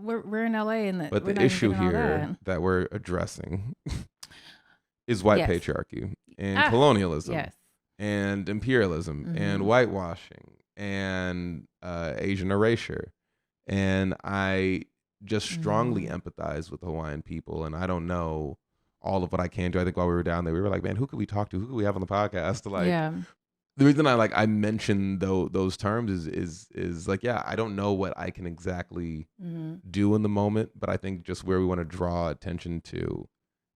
we're in LA, and But we're the not even issue getting all here that. that we're addressing is white Yes. patriarchy and colonialism Yes. and imperialism and whitewashing and Asian erasure. And I just strongly empathize with the Hawaiian people. And I don't know all of what I can do. I think while we were down there, we were like, man, who could we talk to? Who could we have on the podcast? To like, Yeah. the reason I mentioned those terms is like, yeah, I don't know what I can exactly do in the moment, but I think just where we want to draw attention to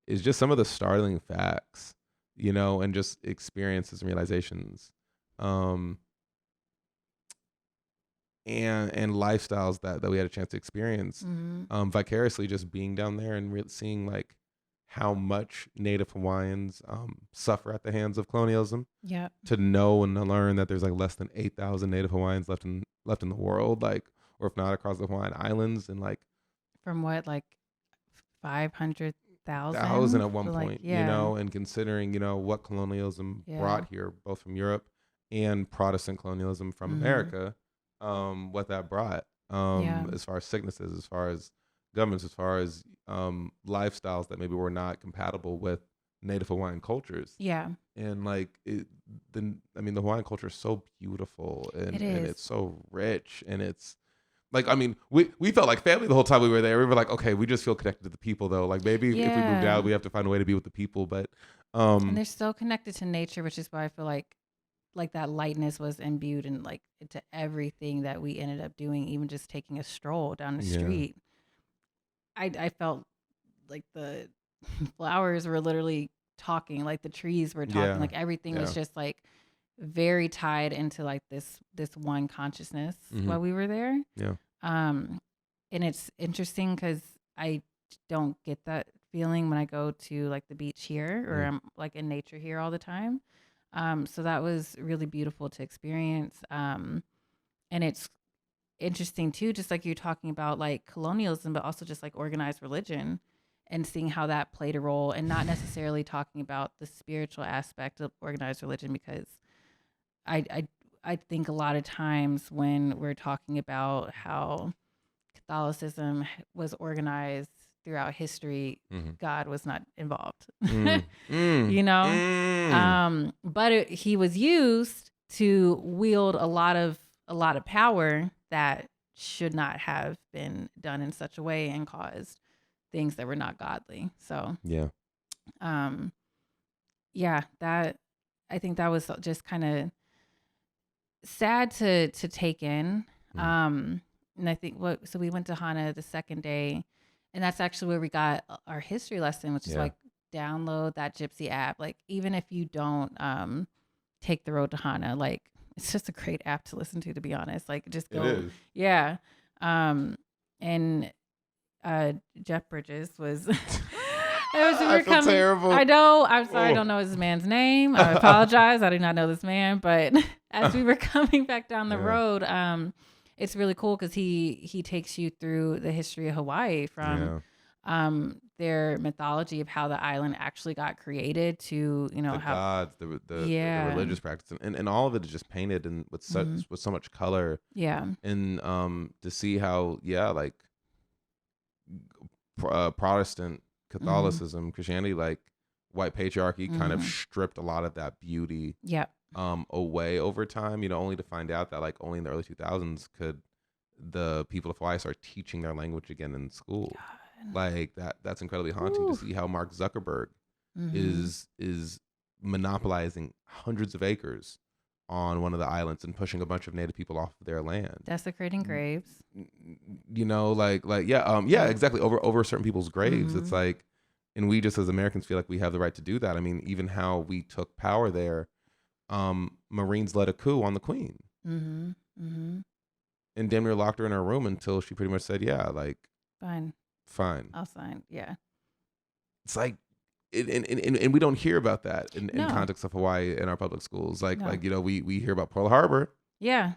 is just some of the startling facts, and just experiences and realizations, and lifestyles that we had a chance to experience vicariously, just being down there and seeing like how much Native Hawaiians suffer at the hands of colonialism. Yeah. To know and to learn that there's like less than 8,000 Native Hawaiians left in the world, like, or if not across the Hawaiian Islands, and like From what, like 500,000 at one point, and considering what colonialism brought here, both from Europe and Protestant colonialism from America, what that brought, as far as sicknesses, as far as governments, as far as lifestyles that maybe were not compatible with Native Hawaiian cultures. Yeah. And like the Hawaiian culture is so beautiful, and it's so rich, and it's like, we felt like family the whole time we were there. We were like, okay, we just feel connected to the people though. Like maybe if we moved out, we have to find a way to be with the people. But and they're so connected to nature, which is why I feel like that lightness was imbued in like into everything that we ended up doing, even just taking a stroll down the street. I felt like the flowers were literally talking, like the trees were talking, like everything was just like very tied into like this one consciousness while we were there. And it's interesting because I don't get that feeling when I go to like the beach here, or I'm like in nature here all the time. So that was really beautiful to experience. And it's interesting too, just like you're talking about like colonialism, but also just like organized religion, and seeing how that played a role, and not necessarily talking about the spiritual aspect of organized religion, because I think a lot of times when we're talking about how Catholicism was organized throughout history, God was not involved, but he was used to wield a lot of power that should not have been done in such a way, and caused things that were not godly. So that, I think that was just kind of sad to take in. And I think so we went to Hana the second day, and that's actually where we got our history lesson, which is like, download that Gypsy app. Like, even if you don't take the road to Hana, like, it's just a great app to listen to be honest. Like, just go. It is. Yeah. And Jeff Bridges was I feel terrible. I know. I'm sorry. I don't know his man's name. I apologize. I do not know this man. But as we were coming back down the road, it's really cool because he takes you through the history of Hawaii, from their mythology of how the island actually got created, to the how gods, the religious practice, and all of it is just painted in with so much color. Yeah. And to see how like Protestant Catholicism, Christianity, like white patriarchy, kind of stripped a lot of that beauty away over time, only to find out that like only in the early 2000s could the people of Hawaii start teaching their language again in school. God. Like that's incredibly haunting to see how Mark Zuckerberg is monopolizing hundreds of acres on one of the islands and pushing a bunch of Native people off of their land, desecrating graves, exactly, over certain people's graves. It's like, and we just as Americans feel like we have the right to do that. I mean, even how we took power there, Marines led a coup on the Queen, and damn near locked her in her room until she pretty much said, yeah, like, fine, I'll sign. Yeah. It's like, and we don't hear about that in context of Hawaii in our public schools. Like we hear about Pearl Harbor. Yeah.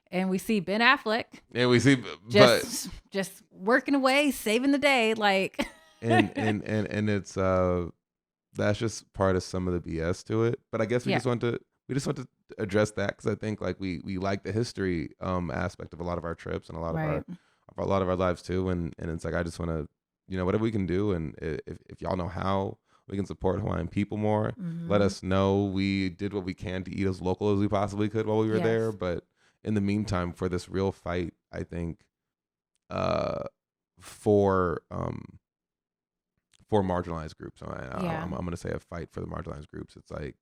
And we see Ben Affleck. And we see just working away, saving the day, like. and it's that's just part of some of the BS to it. But I guess we just want to address that, because I think like we like the history aspect of a lot of our trips and a lot of a lot of our lives too. And it's like, I just want to, whatever we can do. And if y'all know how we can support Hawaiian people more, let us know. We did what we can to eat as local as we possibly could while we were there. But in the meantime, for this real fight, I think, for marginalized groups, I'm going to say a fight for the marginalized groups. It's like,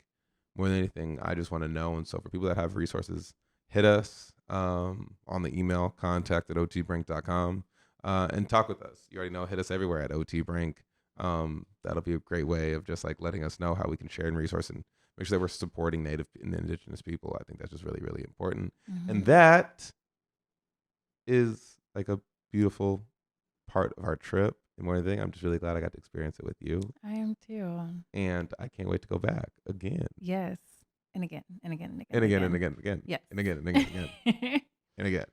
more than anything, I just want to know. And so for people that have resources, hit us on the email, contact@otbrink.com, and talk with us. You already know, hit us everywhere at otbrink. That'll be a great way of just like letting us know how we can share and resource and make sure that we're supporting Native and Indigenous people. I think that's just really, really important. And that is like a beautiful part of our trip. And more than anything, I'm just really glad I got to experience it with you. I am too. And I can't wait to go back again. Yes. And again, and again, and again. And again, and again, and again. Yes. And again, and again, and again. And again.